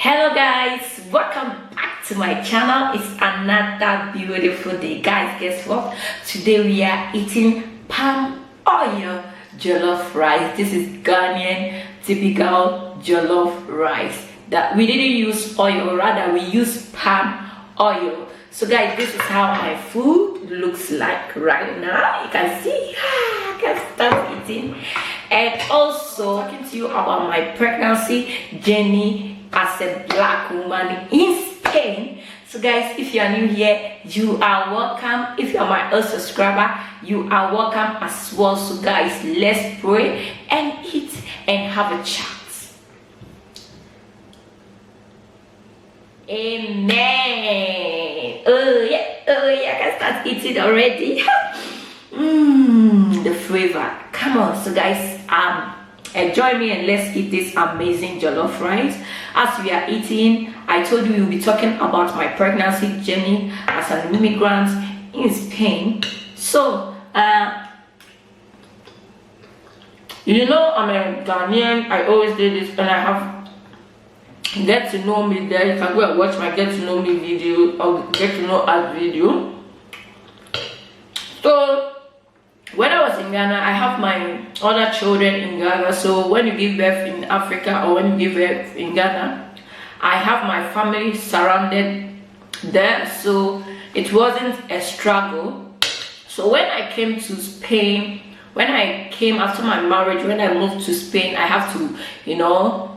Hello guys, welcome back to my channel. It's another beautiful day. Guys, guess what? Today we are eating palm oil jollof rice. This is Ghanaian typical jollof rice that we didn't use oil, rather we use palm oil. So guys, this is how my food looks like right now. You can see, I can start eating. And also talking to you about my pregnancy journey as a black woman in Spain. So guys, if you are new here, you are welcome. If you are my old subscriber, you are welcome as well. So guys, let's pray and eat and have a chat. Amen. Oh yeah, I can start eating already. The flavor. Come on. So guys, join me and let's eat this amazing jollof rice. As we are eating, I told you we'll be talking about my pregnancy journey as an immigrant in Spain. So you know, I'm a Ghanaian. I always do this, and I have get to know me there. You can go and watch my get to know me video or get to know us video. So when I was in Ghana, I have my other children in Ghana. So when you give birth in Africa or when you give birth in Ghana, I have my family surrounded there. So it wasn't a struggle. So when I came to Spain, when I came after my marriage, when I moved to Spain, I have to, you know,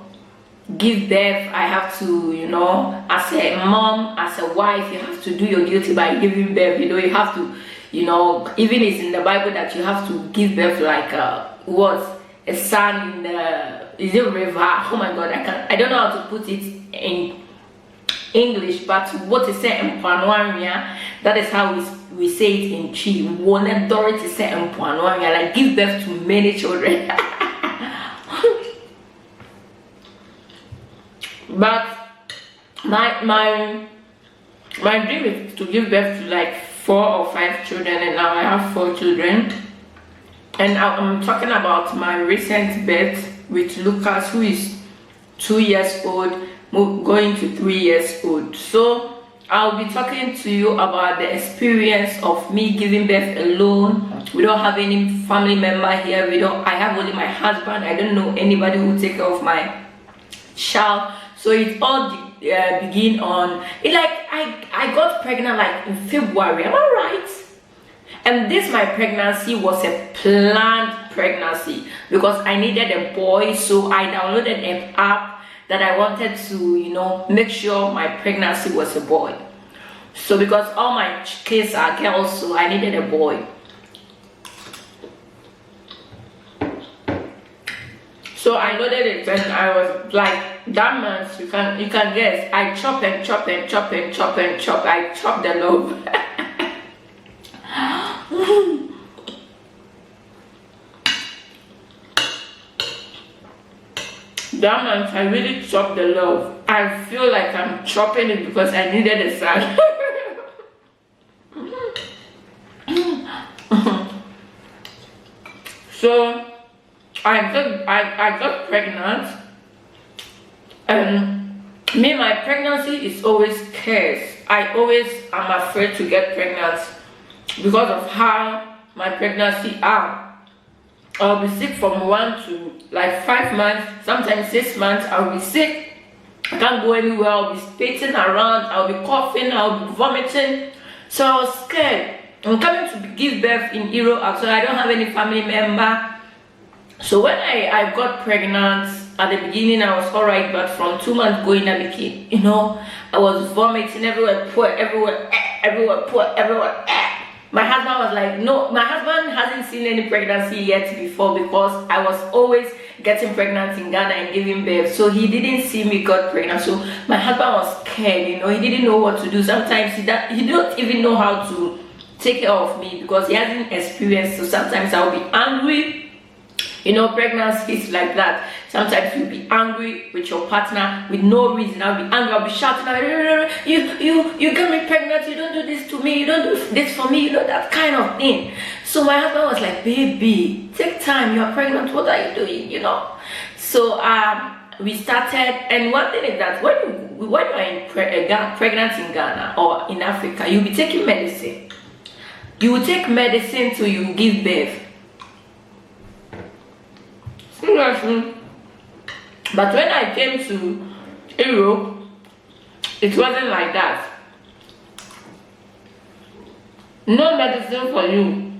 give birth. I have to, you know, as a mom, as a wife, you have to do your duty by giving birth. You know, you have to, you know, even it's in the Bible that you have to give birth like a son in the, is it river? Oh my God, I don't know how to put it in English, but what is said in Panuania, that is how we say it in Chi. One Dorothy said in Panuania, like give birth to many children. But my dream is to give birth to like 4 or 5 children, and now I have 4 children. And I'm talking about my recent birth with Lucas, who is 2 years old, going to 3 years old. So I'll be talking to you about the experience of me giving birth alone. We don't have any family member here. I have only my husband. I don't know anybody who will take care of my child. So it all begin on I got pregnant like in February, am I right? And my pregnancy was a planned pregnancy because I needed a boy. So I downloaded an app that I wanted to, you know, make sure my pregnancy was a boy. So because all my kids are girls, so I needed a boy. So I loaded it and I was like, that month, you can guess, I chop and chop and chop and chop and chop. I chop the love. That month I really chopped the love. I feel like I'm chopping it because I needed a son. So I got pregnant, and my pregnancy is always scarce. I always am afraid to get pregnant because of how my pregnancy are. I'll be sick from 1 to like 5 months, sometimes 6 months. I'll be sick. I can't go anywhere. I'll be spitting around. I'll be coughing. I'll be vomiting. So I was scared. I'm coming to give birth in Europe, so I don't have any family member. So when I got pregnant, at the beginning I was alright, but from 2 months going I became, you know, I was vomiting everywhere, poor everywhere, everywhere, poor everywhere. My husband was like, no, my husband hasn't seen any pregnancy yet before because I was always getting pregnant in Ghana and giving birth. So he didn't see me got pregnant. So my husband was scared, you know, he didn't know what to do. Sometimes he don't even know how to take care of me because he hasn't experienced. So sometimes I'll be angry. You know, pregnancy is like that. Sometimes you'll be angry with your partner with no reason. I'll be angry, I'll be shouting, you get me pregnant, you don't do this to me, you don't do this for me, you know, that kind of thing. So my husband was like, baby, take time, you're pregnant, what are you doing, you know? So we started, and one thing is that when you are pregnant in Ghana or in Africa, you'll be taking medicine. You will take medicine till you give birth. Seriously. But when I came to Europe, it wasn't like that. No medicine for you.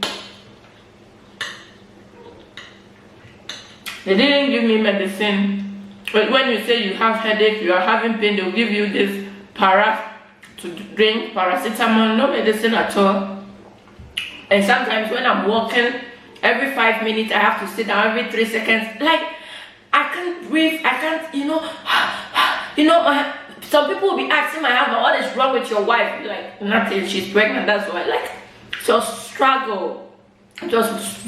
They didn't give me medicine. But when you say you have headache, you are having pain, they'll give you this to drink, paracetamol, no medicine at all. And sometimes when I'm walking, every 5 minutes I have to sit down, every 3 seconds. Like, I can't breathe, I can't, some people will be asking my husband, what is wrong with your wife? Like, nothing, she's pregnant, that's why. Like, so struggle. It was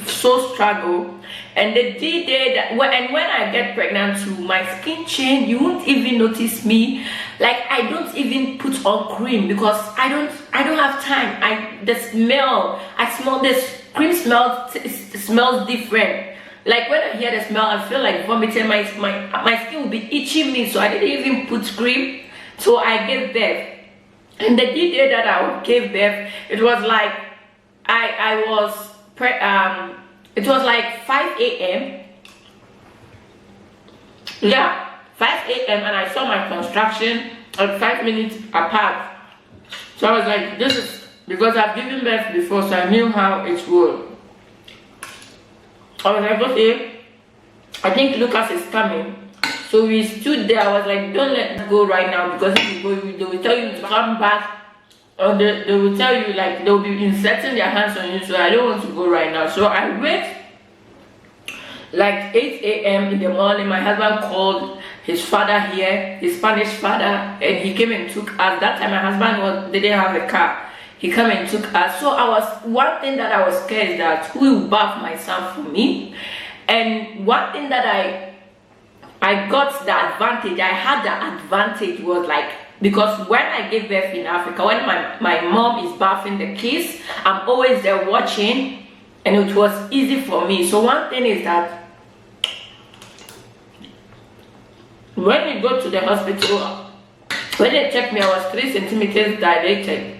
so struggle. And the day that when I get pregnant too, my skin changed. You won't even notice me. Like, I don't even put on cream because I don't have time. I smell this cream smells different. Like, when I hear the smell, I feel like vomiting. My skin will be itching me, so I didn't even put cream. So I gave birth. And the day that I gave birth, it was like it was like 5 a.m. Yeah, 5 a.m. and I saw my construction at 5 minutes apart. So I was like, this is because I've given birth before, so I knew how it would. I was like, okay, I think Lucas is coming. So we stood there. I was like, don't let it go right now, because if you go, they will tell you to come back. Or they will tell you, like, they'll be inserting their hands on you, so I don't want to go right now. So I wait like 8 a.m. in the morning. My husband called his father here, his Spanish father, and he came and took us. That time my husband didn't have a car. He came and took us. So one thing that I was scared is that who will bath my son for me? And one thing that I got the advantage, I had the advantage was like, because when I gave birth in Africa, when my mom is bathing the kids, I'm always there watching, and it was easy for me. So one thing is that when we go to the hospital, when they checked me, I was 3 centimeters dilated,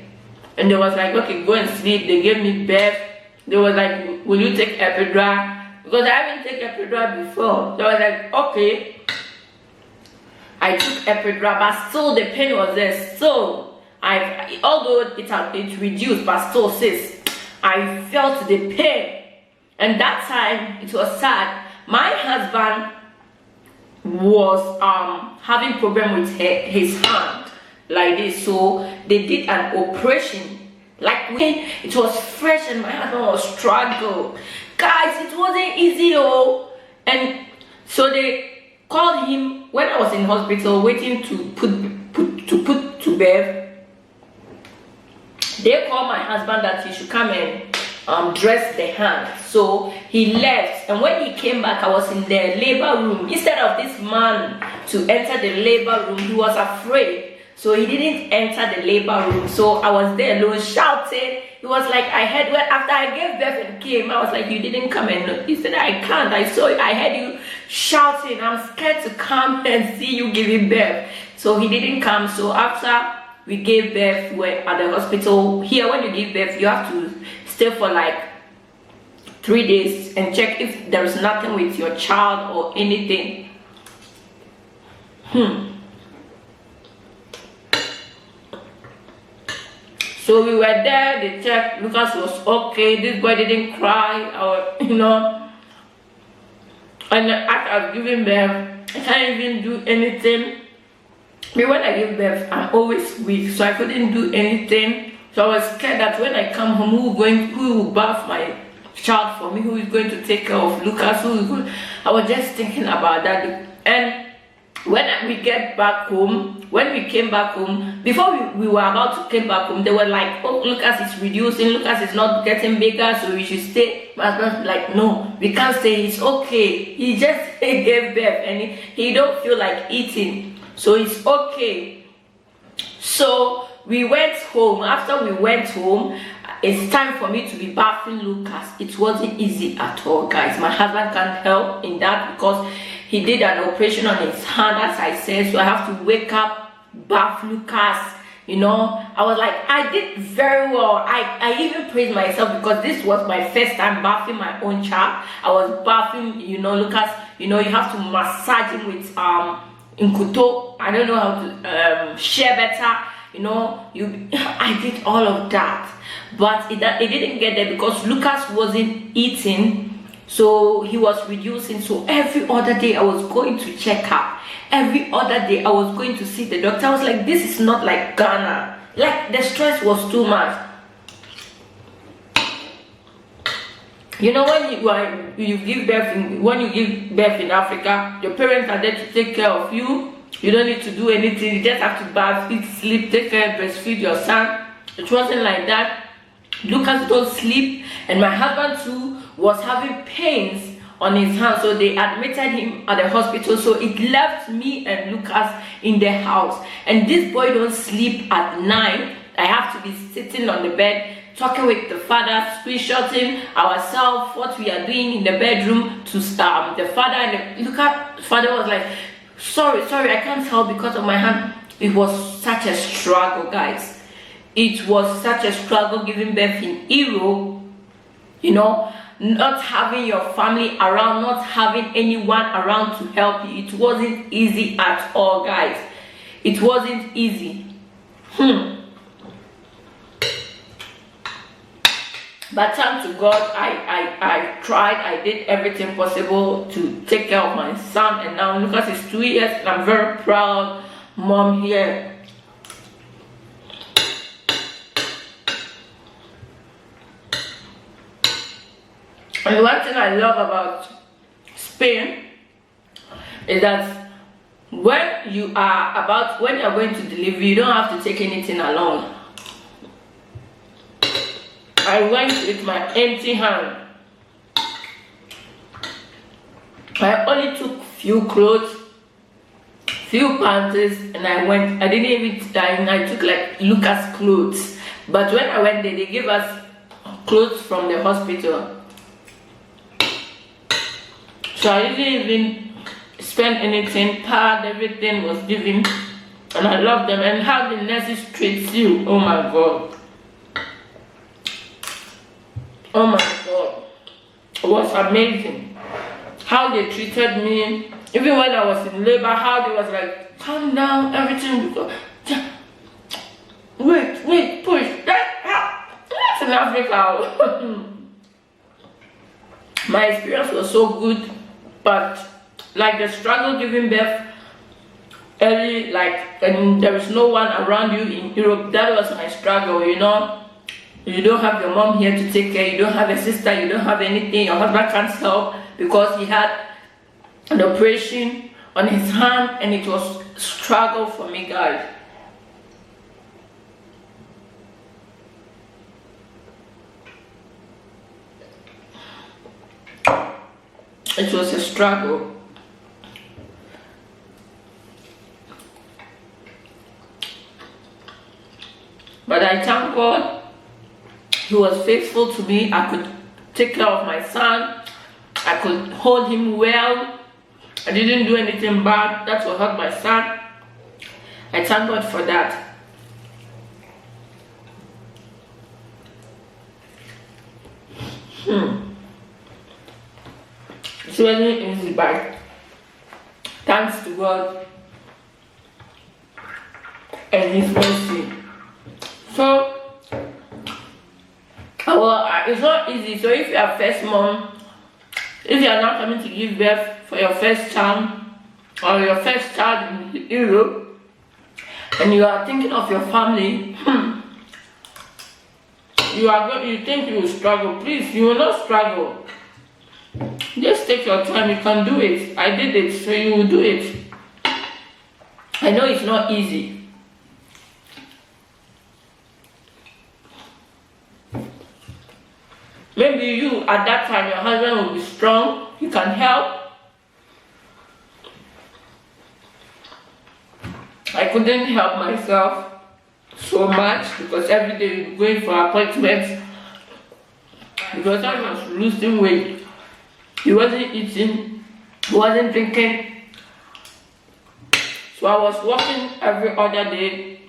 and they was like, okay, go and sleep. They gave me birth. They was like, will you take epidural? Because I haven't taken epidural before. So I was like, okay. I took epidural, but still the pain was there. So although it reduced, but still, sis, I felt the pain. And that time it was sad. My husband was having problem with his hand like this, so they did an operation. Like, it was fresh, and my husband was struggling. Guys, it wasn't easy, and so they called him when I was in hospital waiting to put to bed. They called my husband that he should come and dress the hand. So he left, and when he came back, I was in the labor room. Instead of this man to enter the labor room, he was afraid, so he didn't enter the labor room. So I was there alone shouting. It was like I heard after I gave birth and came, I was like, you didn't come and he said, I can't. I saw it. I heard you shouting. I'm scared to come and see you giving birth. So he didn't come. So after we gave birth, we're at the hospital. Here, when you give birth, you have to stay for like 3 days and check if there is nothing with your child or anything. So we were there, they checked, Lucas was okay, this boy didn't cry, or and after I've given birth, I can't even do anything. But when I give birth, I'm always weak, so I couldn't do anything. So I was scared that when I come home, who will bath my child for me, who is going to take care of Lucas, I was just thinking about that. And when we get back home, when we came back home, before we were about to come back home, they were like, oh, Lucas is reducing, Lucas is not getting bigger, so we should stay. My husband was like, no, we can't stay, it's okay. He just gave birth and he don't feel like eating, so it's okay. So we went home. After we went home, it's time for me to be bathing Lucas. It wasn't easy at all, guys. My husband can't help in that because he did an operation on his hand, as I said, so I have to wake up, bath Lucas. You know, I was like, I did very well. I even praised myself because this was my first time bathing my own child. I was bathing, you know, Lucas. You know, you have to massage him with inkuto. I don't know how to share better. You know, I did all of that, but it didn't get there because Lucas wasn't eating, so he was reducing. So every other day I was going to check up. Every other day I was going to see the doctor. I was like, this is not like Ghana. Like, the stress was too much. You know, when you give birth in Africa, your parents are there to take care of you. You don't need to do anything. You just have to bath, eat, sleep, take care, breastfeed your son. It wasn't like that. Lucas don't sleep, and my husband too was having pains on his hand, so they admitted him at the hospital. So it left me and Lucas in the house, and this boy don't sleep at night. I have to be sitting on the bed talking with the father, screenshotting ourselves, what we are doing in the bedroom to the father. And Lucas' father was like, sorry, I can't tell because of my hand. It was such a struggle, guys. It was such a struggle giving birth in Europe, you know, not having your family around, not having anyone around to help you. It wasn't easy at all, guys. It wasn't easy. But thanks to God, I tried. I did everything possible to take care of my son, and now Lucas is 2 years, and I'm very proud mom here. And one thing I love about Spain is that when you are going to deliver, you don't have to take anything along. I went with my empty hand. I only took few clothes, few panties, and I went. I didn't even I took like Lucas clothes. But when I went there, they gave us clothes from the hospital. So I didn't even spend anything. Pad, everything was given, and I love them. And how the nurses treat you, oh my God. Oh my God, it was amazing how they treated me. Even when I was in labor, how they was like, calm down, everything. Wait, push. That's in Africa. My experience was so good, but like the struggle giving birth early, and there is no one around you in Europe. That was my struggle, you know. You don't have your mom here to take care, you don't have a sister, you don't have anything, your husband can't help because he had an operation on his hand, and it was a struggle for me, guys. It was a struggle. But I thank God. He was faithful to me. I could take care of my son. I could hold him well. I didn't do anything bad that will hurt my son. I thank God for that. It's really easy, but thanks to God and His mercy. So, it's not easy. So if you are first mom, if you are not coming to give birth for your first child or your first child in Europe, and you are thinking of your family, you think you will struggle. Please, you will not struggle. Just take your time. You can do it. I did it, so you will do it. I know it's not easy. Maybe you, at that time, your husband will be strong, he can help. I couldn't help myself so much because every day we were going for appointments. Because I was losing weight. He wasn't eating. He wasn't drinking. So I was walking every other day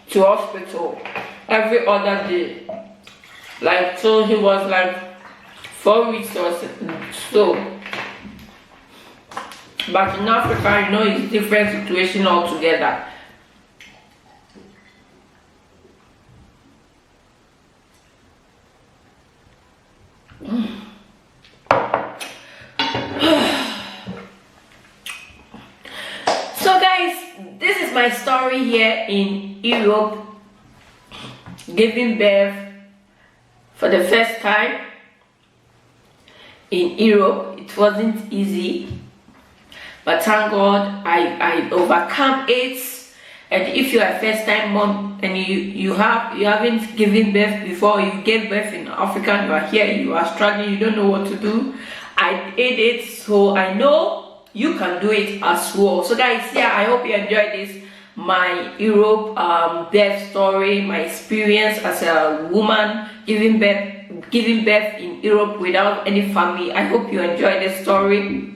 to hospital. Every other day. Like, so he was like 4 weeks or so. But in Africa, you know, it's different situation altogether. So guys, this is my story here in Europe, giving birth for the first time in Europe. It wasn't easy, but thank God I overcome it. And if you are a first time mom and you haven't given birth before, you gave birth in Africa and you are here, you are struggling, you don't know what to do, I did it, so I know you can do it as well. So guys, yeah, I hope you enjoyed this, my Europe birth story, my experience as a woman giving birth in Europe without any family. I hope you enjoyed this story.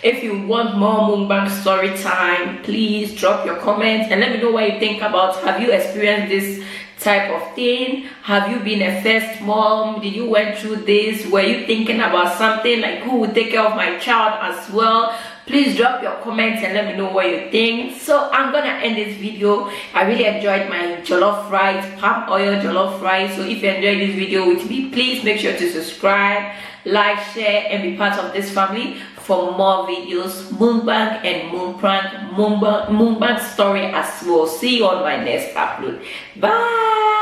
If you want more mukbang story time, please drop your comments and let me know what you think about. Have you experienced this type of thing? Have you been a first mom? Did you went through this? Were you thinking about something like who would take care of my child as well? Please drop your comments and let me know what you think. So I'm gonna end this video. I really enjoyed my jollof rice, palm oil jollof rice. So if you enjoyed this video with me, please make sure to subscribe, like, share, and be part of this family for more videos, mukbang and mukbang story as well. See you on my next upload. Bye.